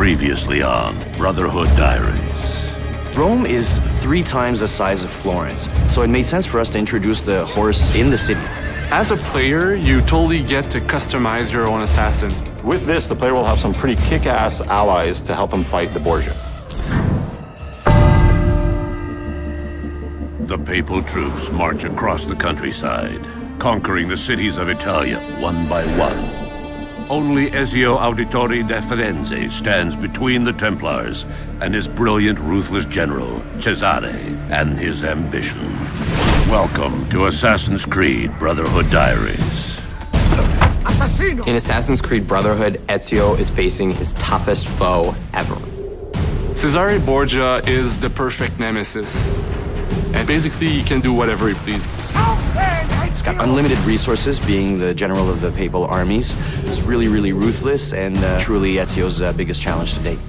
Previously on Brotherhood Diaries. Rome is 3 times the size of Florence, so it made sense for us to introduce the horse in the city. As a player, you totally get to customize your own assassin. With this, the player will have some pretty kick-ass allies to help him fight the Borgia. The papal troops march across the countryside, conquering the cities of Italia one by one. Only Ezio Auditori de Firenze stands between the Templars and his brilliant, ruthless general, Cesare, and his ambition. Welcome to Assassin's Creed Brotherhood Diaries. In Assassin's Creed Brotherhood, Ezio is facing his toughest foe ever. Cesare Borgia is the perfect Nemesis. And basically, he can do whatever he pleases. He's got unlimited resources, being the general of the papal armies. He's really, really ruthless, and truly Ezio's biggest challenge to date.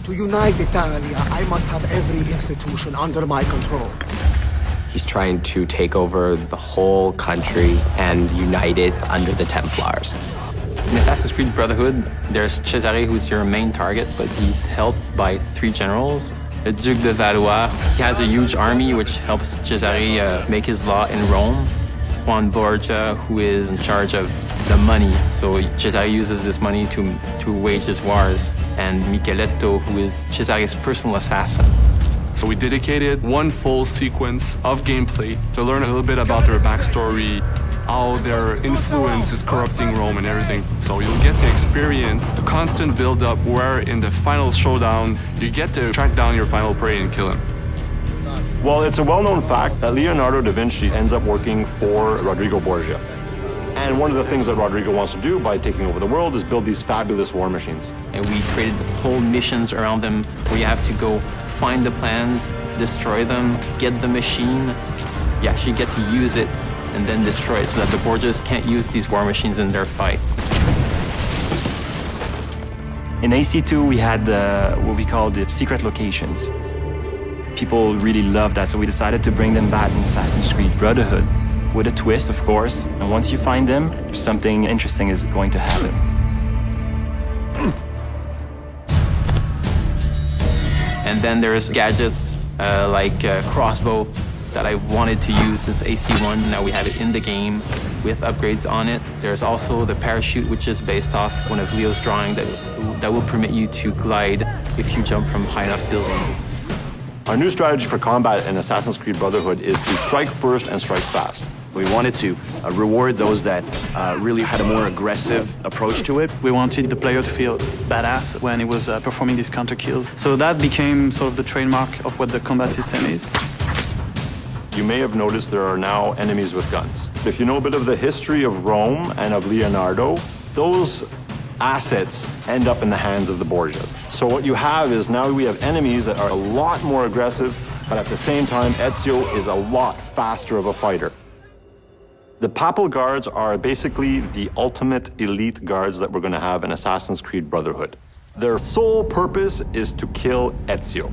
To unite Italia, I must have every institution under my control. He's trying to take over the whole country and unite it under the Templars. In Assassin's Creed Brotherhood, there's Cesare, who's your main target, but he's helped by 3 generals. The Duke de Valois, he has a huge army which helps Cesare make his law in Rome. Juan Borgia, who is in charge of the money, so Cesare uses this money to wage his wars. And Micheletto, who is Cesare's personal assassin. So we dedicated one full sequence of gameplay to learn a little bit about their backstory, how their influence is corrupting Rome and everything. So you'll get to experience the constant build-up where in the final showdown, you get to track down your final prey and kill him. Well, it's a well-known fact that Leonardo da Vinci ends up working for Rodrigo Borgia. And one of the things that Rodrigo wants to do by taking over the world is build these fabulous war machines. And we created whole missions around them where you have to go find the plans, destroy them, get the machine. You actually get to use it and then destroy it so that the Borgias can't use these war machines in their fight. In AC2, we had what we call the secret locations. People really loved that, so we decided to bring them back in Assassin's Creed Brotherhood with a twist, of course. And once you find them, something interesting is going to happen. And then there's gadgets like crossbow that I've wanted to use since AC1. Now we have it in the game with upgrades on it. There's also the parachute, which is based off one of Leo's drawing that will permit you to glide if you jump from high enough buildings. Our new strategy for combat in Assassin's Creed Brotherhood is to strike first and strike fast. We wanted to reward those that really had a more aggressive approach to it. We wanted the player to feel badass when he was performing these counter kills. So that became sort of the trademark of what the combat system is. You may have noticed there are now enemies with guns. If you know a bit of the history of Rome and of Leonardo, those assets end up in the hands of the Borgia. So what you have is now we have enemies that are a lot more aggressive, but at the same time, Ezio is a lot faster of a fighter. The Papal Guards are basically the ultimate elite guards that we're going to have in Assassin's Creed Brotherhood. Their sole purpose is to kill Ezio.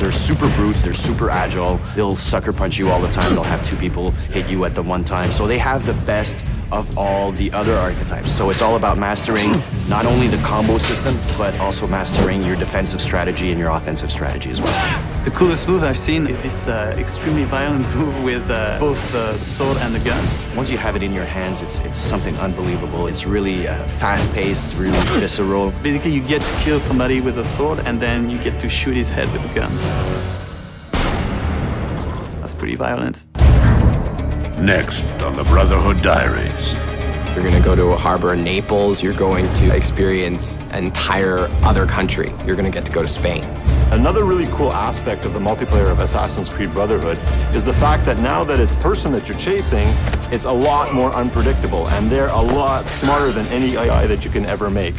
They're super brutes, they're super agile. They'll sucker punch you all the time. They'll have 2 people hit you at the one time. So they have the best of all the other archetypes. So it's all about mastering not only the combo system, but also mastering your defensive strategy and your offensive strategy as well. The coolest move I've seen is this extremely violent move with both the sword and the gun. Once you have it in your hands, it's something unbelievable. It's really fast-paced, it's really visceral. Basically, you get to kill somebody with a sword and then you get to shoot his head with a gun. That's pretty violent. Next on the Brotherhood Diaries. You're going to go to a harbor in Naples. You're going to experience an entire other country. You're going to get to go to Spain. Another really cool aspect of the multiplayer of Assassin's Creed Brotherhood is the fact that now that it's the person that you're chasing, it's a lot more unpredictable, and they're a lot smarter than any AI that you can ever make.